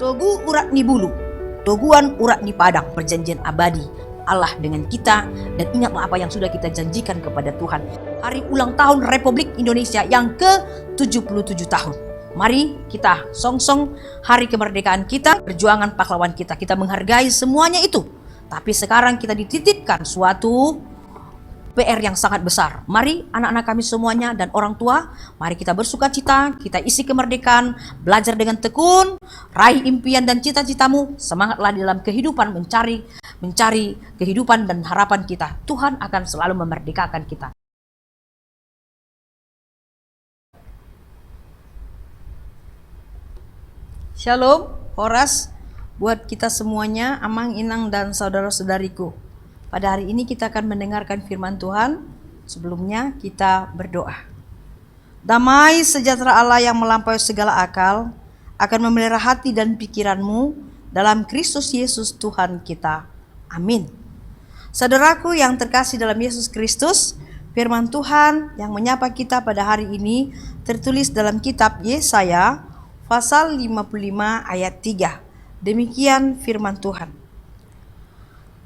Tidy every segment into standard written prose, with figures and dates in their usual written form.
Togu urat ni bulu, toguan urat ni padang, perjanjian abadi Allah dengan kita. Dan ingatlah apa yang sudah kita janjikan kepada Tuhan. Hari ulang tahun Republik Indonesia yang ke-77 tahun. Mari kita song-song hari kemerdekaan kita, perjuangan pahlawan kita. Kita menghargai semuanya itu. Tapi sekarang kita dititipkan suatu PR yang sangat besar. Mari anak-anak kami semuanya dan orang tua, mari kita bersuka cita, kita isi kemerdekaan, belajar dengan tekun, raih impian dan cita-citamu, semangatlah di dalam kehidupan mencari kehidupan dan harapan kita. Tuhan akan selalu memerdekakan kita. Shalom, Horas, buat kita semuanya, Amang, Inang, dan saudara-saudariku. Pada hari ini kita akan mendengarkan firman Tuhan. Sebelumnya kita berdoa. Damai sejahtera Allah yang melampaui segala akal akan memelihara hati dan pikiranmu dalam Kristus Yesus Tuhan kita. Amin. Saudaraku yang terkasih dalam Yesus Kristus, firman Tuhan yang menyapa kita pada hari ini tertulis dalam kitab Yesaya pasal 55 ayat 3. Demikian firman Tuhan.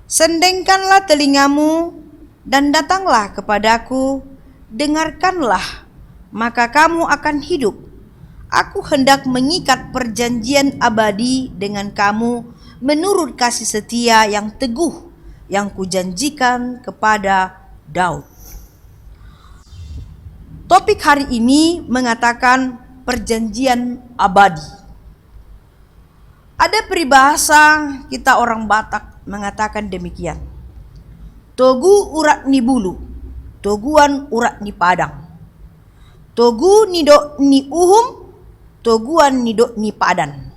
Sendengkanlah telingamu dan datanglah kepadaku, dengarkanlah, maka kamu akan hidup. Aku hendak mengikat perjanjian abadi dengan kamu menurut kasih setia yang teguh yang kujanjikan kepada Daud. Topik hari ini mengatakan perjanjian abadi. Ada peribahasa kita orang Batak mengatakan demikian. Togu urat ni bulu, toguan urat ni padang. Togu ni dok ni uhum, toguan ni dok ni padan.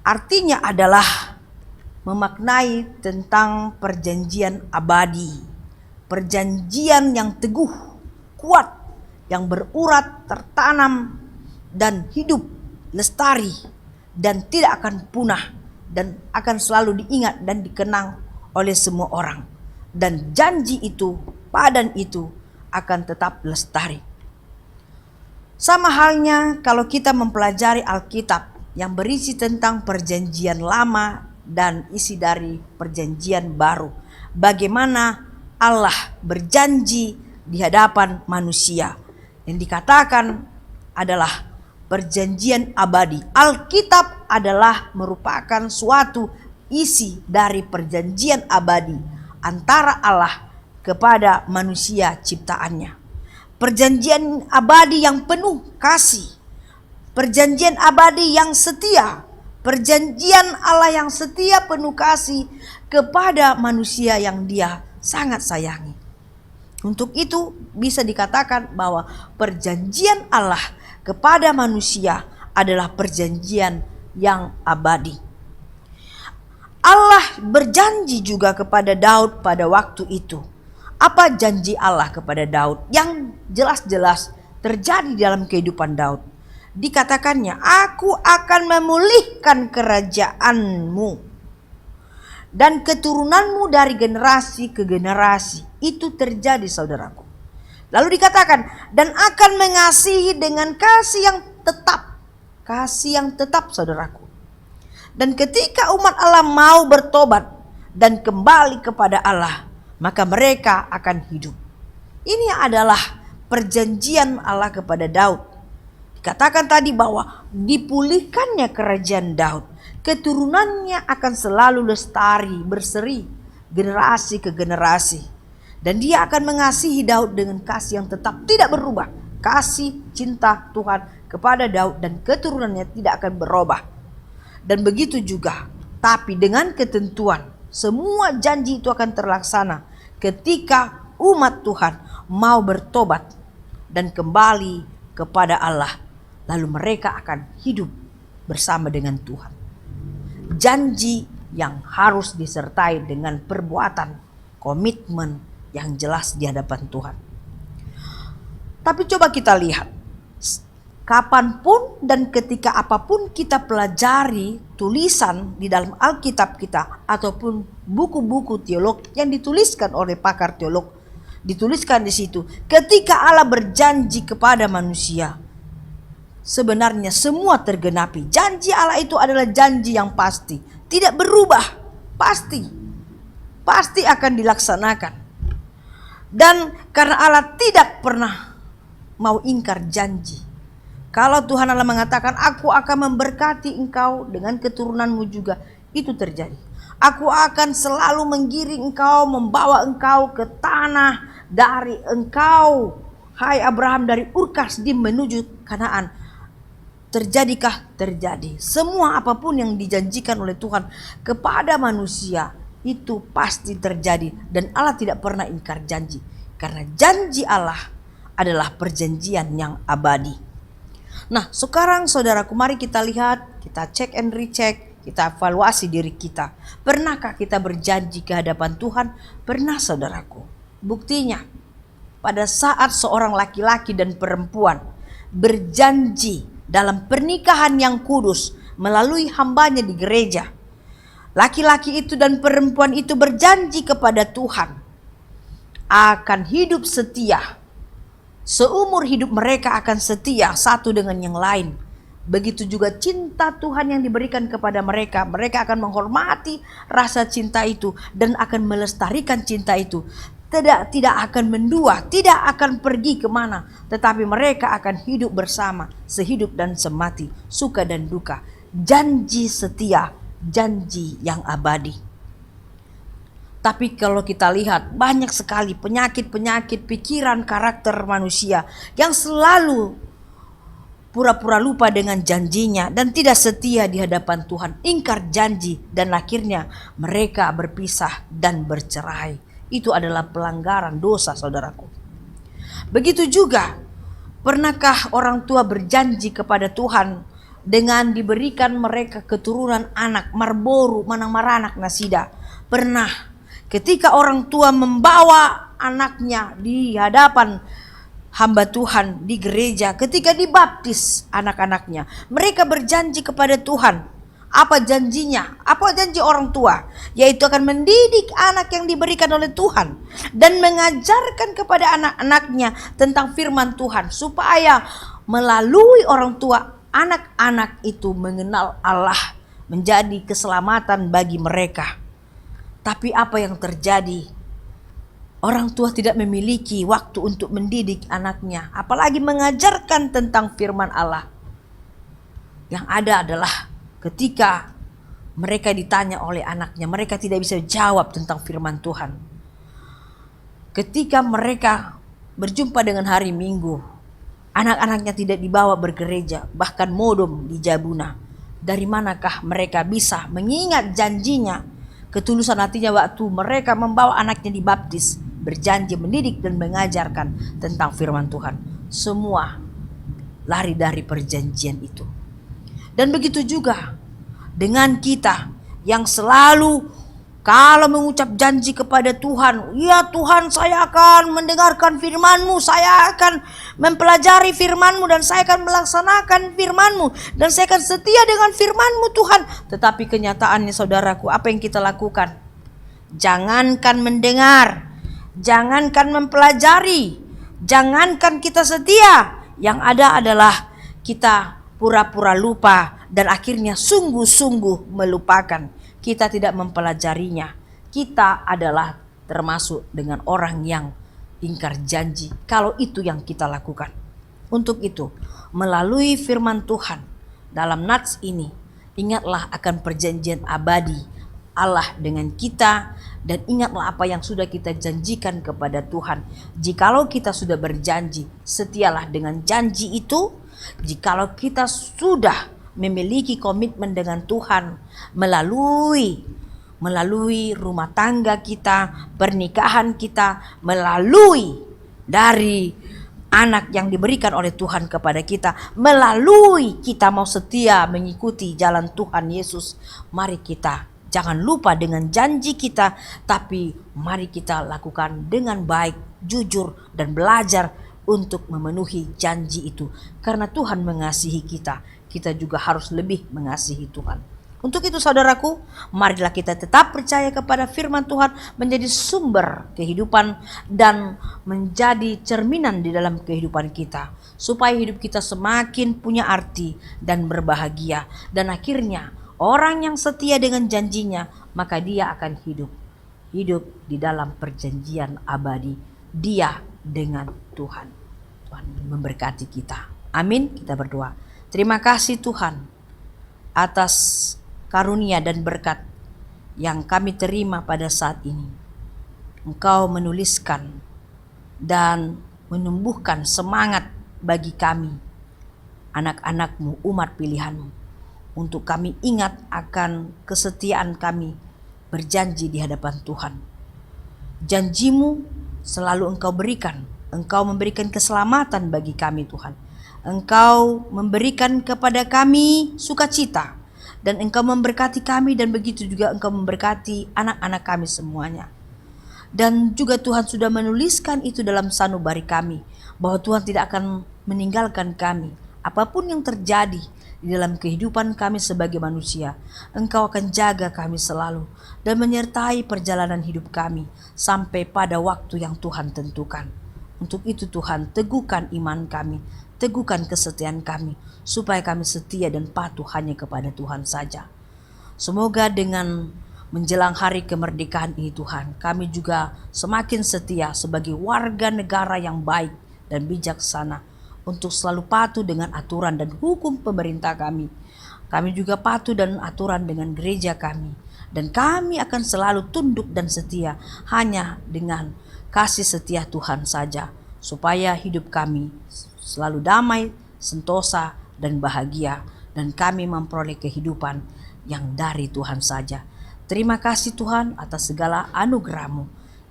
Artinya adalah memaknai tentang perjanjian abadi. Perjanjian yang teguh, kuat, yang berurat, tertanam, dan hidup, lestari, dan tidak akan punah, dan akan selalu diingat dan dikenang oleh semua orang. Dan janji itu, padan itu akan tetap lestari. Sama halnya kalau kita mempelajari Alkitab yang berisi tentang perjanjian lama dan isi dari perjanjian baru. Bagaimana Allah berjanji di hadapan manusia. Yang dikatakan adalah perjanjian abadi. Alkitab adalah merupakan suatu isi dari perjanjian abadi antara Allah kepada manusia ciptaannya. Perjanjian abadi yang penuh kasih. Perjanjian abadi yang setia. Perjanjian Allah yang setia penuh kasih kepada manusia yang Dia sangat sayangi. Untuk itu bisa dikatakan bahwa perjanjian Allah kepada manusia adalah perjanjian yang abadi. Allah berjanji juga kepada Daud pada waktu itu. Apa janji Allah kepada Daud yang jelas-jelas terjadi dalam kehidupan Daud? Dikatakannya, aku akan memulihkan kerajaanmu dan keturunanmu dari generasi ke generasi. Itu terjadi, saudaraku. Lalu dikatakan, dan akan mengasihi dengan kasih yang tetap. Kasih yang tetap, saudaraku. Dan ketika umat Allah mau bertobat dan kembali kepada Allah, maka mereka akan hidup. Ini adalah perjanjian Allah kepada Daud. Dikatakan tadi bahwa dipulihkannya kerajaan Daud. Keturunannya akan selalu lestari, berseri, generasi ke generasi. Dan Dia akan mengasihi Daud dengan kasih yang tetap tidak berubah. Kasih cinta Tuhan kepada Daud dan keturunannya tidak akan berubah. Dan begitu juga, tapi dengan ketentuan, semua janji itu akan terlaksana ketika umat Tuhan mau bertobat dan kembali kepada Allah. Lalu mereka akan hidup bersama dengan Tuhan. Janji yang harus disertai dengan perbuatan, komitmen yang jelas di hadapan Tuhan. Tapi coba kita lihat, kapanpun dan ketika apapun kita pelajari tulisan di dalam Alkitab kita ataupun buku-buku teolog yang dituliskan oleh pakar teolog, dituliskan di situ, ketika Allah berjanji kepada manusia, sebenarnya semua tergenapi. Janji Allah itu adalah janji yang pasti, tidak berubah, pasti akan dilaksanakan. Dan karena Allah tidak pernah mau ingkar janji. Kalau Tuhan Allah mengatakan, aku akan memberkati engkau dengan keturunanmu juga, itu terjadi. Aku akan selalu menggiring engkau, membawa engkau ke tanah dari engkau, hai Abraham, dari Ur Kasdim menuju Kanaan. Terjadikah? Terjadi. Semua apapun yang dijanjikan oleh Tuhan kepada manusia itu pasti terjadi. Dan Allah tidak pernah ingkar janji. Karena janji Allah adalah perjanjian yang abadi. Nah, sekarang saudaraku, mari kita lihat, kita cek and recheck, kita evaluasi diri kita. Pernahkah kita berjanji ke hadapan Tuhan? Pernah, saudaraku. Buktinya, pada saat seorang laki-laki dan perempuan berjanji dalam pernikahan yang kudus melalui hambanya di gereja, laki-laki itu dan perempuan itu berjanji kepada Tuhan akan hidup setia. Seumur hidup mereka akan setia satu dengan yang lain. Begitu juga cinta Tuhan yang diberikan kepada mereka. Mereka akan menghormati rasa cinta itu dan akan melestarikan cinta itu. Tidak akan mendua, tidak akan pergi kemana. Tetapi mereka akan hidup bersama, sehidup dan semati, suka dan duka. Janji setia, janji yang abadi. Tapi kalau kita lihat, banyak sekali penyakit-penyakit pikiran karakter manusia yang selalu pura-pura lupa dengan janjinya dan tidak setia di hadapan Tuhan, ingkar janji, dan akhirnya mereka berpisah dan bercerai. Itu adalah pelanggaran dosa, saudaraku. Begitu juga, pernahkah orang tua berjanji kepada Tuhan dengan diberikan mereka keturunan anak marboru manang maranak nasida? Pernah. Ketika orang tua membawa anaknya di hadapan hamba Tuhan di gereja, ketika dibaptis anak-anaknya, mereka berjanji kepada Tuhan. Apa janjinya? Apa janji orang tua? Yaitu akan mendidik anak yang diberikan oleh Tuhan dan mengajarkan kepada anak-anaknya tentang firman Tuhan, supaya melalui orang tua anak-anak itu mengenal Allah, menjadi keselamatan bagi mereka. Tapi apa yang terjadi? Orang tua tidak memiliki waktu untuk mendidik anaknya, apalagi mengajarkan tentang firman Allah. Yang ada adalah ketika mereka ditanya oleh anaknya, mereka tidak bisa jawab tentang firman Tuhan. Ketika mereka berjumpa dengan hari Minggu, anak-anaknya tidak dibawa bergereja, bahkan modom di Jabuna. Dari manakah mereka bisa mengingat janjinya? Ketulusan hatinya waktu mereka membawa anaknya dibaptis, berjanji mendidik dan mengajarkan tentang firman Tuhan. Semua lari dari perjanjian itu. Dan begitu juga dengan kita yang selalu kalau mengucap janji kepada Tuhan, ya Tuhan, saya akan mendengarkan firman-Mu, saya akan mempelajari firman-Mu, dan saya akan melaksanakan firman-Mu, dan saya akan setia dengan firman-Mu Tuhan. Tetapi kenyataannya, saudaraku, apa yang kita lakukan? Jangankan mendengar, jangankan mempelajari, jangankan kita setia. Yang ada adalah kita pura-pura lupa dan akhirnya sungguh-sungguh melupakan. Kita tidak mempelajarinya. Kita adalah termasuk dengan orang yang ingkar janji. Kalau itu yang kita lakukan. Untuk itu, melalui firman Tuhan dalam nats ini, ingatlah akan perjanjian abadi Allah dengan kita, dan ingatlah apa yang sudah kita janjikan kepada Tuhan. Jikalau kita sudah berjanji, setialah dengan janji itu. Jikalau kita sudah memiliki komitmen dengan Tuhan melalui rumah tangga kita, pernikahan kita, melalui dari anak yang diberikan oleh Tuhan kepada kita, melalui kita mau setia mengikuti jalan Tuhan Yesus, mari kita jangan lupa dengan janji kita, tapi mari kita lakukan dengan baik, jujur, dan belajar untuk memenuhi janji itu. Karena Tuhan mengasihi kita, kita juga harus lebih mengasihi Tuhan. Untuk itu saudaraku, marilah kita tetap percaya kepada firman Tuhan menjadi sumber kehidupan dan menjadi cerminan di dalam kehidupan kita. Supaya hidup kita semakin punya arti dan berbahagia. Dan akhirnya orang yang setia dengan janjinya, maka dia akan hidup di dalam perjanjian abadi dia dengan Tuhan. Tuhan memberkati kita. Amin. Kita berdoa. Terima kasih Tuhan atas karunia dan berkat yang kami terima pada saat ini. Engkau menuliskan dan menumbuhkan semangat bagi kami, anak-anak-Mu, umat pilihan-Mu, untuk kami ingat akan kesetiaan kami berjanji di hadapan Tuhan. Janji-Mu selalu Engkau berikan. Engkau memberikan keselamatan bagi kami Tuhan. Engkau memberikan kepada kami sukacita. Dan Engkau memberkati kami, dan begitu juga Engkau memberkati anak-anak kami semuanya. Dan juga Tuhan sudah menuliskan itu dalam sanubari kami, bahwa Tuhan tidak akan meninggalkan kami. Apapun yang terjadi di dalam kehidupan kami sebagai manusia, Engkau akan jaga kami selalu dan menyertai perjalanan hidup kami sampai pada waktu yang Tuhan tentukan. Untuk itu Tuhan, teguhkan iman kami, teguhkan kesetiaan kami, supaya kami setia dan patuh hanya kepada Tuhan saja. Semoga dengan menjelang hari kemerdekaan ini Tuhan, kami juga semakin setia sebagai warga negara yang baik dan bijaksana, untuk selalu patuh dengan aturan dan hukum pemerintah kami. Kami juga patuh dan aturan dengan gereja kami. Dan kami akan selalu tunduk dan setia hanya dengan kasih setia Tuhan saja, supaya hidup kami selalu damai, sentosa, dan bahagia, dan kami memperoleh kehidupan yang dari Tuhan saja. Terima kasih Tuhan atas segala anugerah-Mu.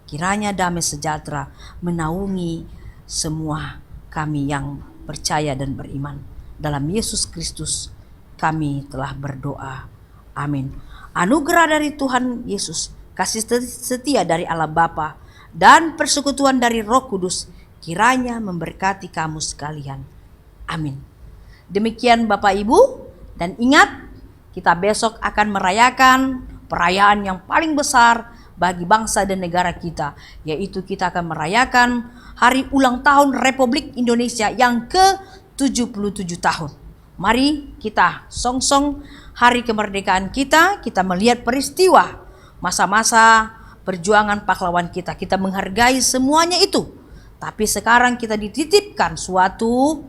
Kiranya damai sejahtera menaungi semua kami yang percaya dan beriman. Dalam Yesus Kristus kami telah berdoa. Amin. Anugerah dari Tuhan Yesus, kasih setia dari Allah Bapa, dan persekutuan dari Roh Kudus kiranya memberkati kamu sekalian. Amin. Demikian Bapak Ibu, dan ingat, kita besok akan merayakan perayaan yang paling besar bagi bangsa dan negara kita, yaitu kita akan merayakan hari ulang tahun Republik Indonesia yang ke-77 tahun. Mari kita song-song hari kemerdekaan kita melihat peristiwa masa-masa perjuangan pahlawan kita menghargai semuanya itu. Tapi sekarang kita dititipkan suatu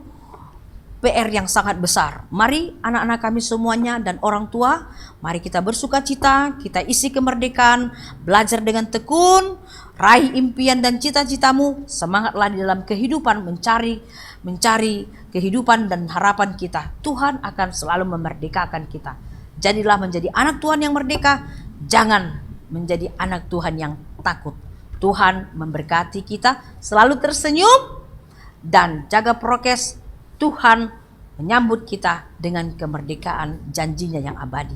PR yang sangat besar. Mari anak-anak kami semuanya dan orang tua, mari kita bersuka cita, kita isi kemerdekaan, belajar dengan tekun, raih impian dan cita-citamu, semangatlah di dalam kehidupan mencari kehidupan dan harapan kita. Tuhan akan selalu memerdekakan kita. Jadilah menjadi anak Tuhan yang merdeka, jangan menjadi anak Tuhan yang takut. Tuhan memberkati kita, selalu tersenyum dan jaga prokes. Tuhan menyambut kita dengan kemerdekaan janjinya yang abadi.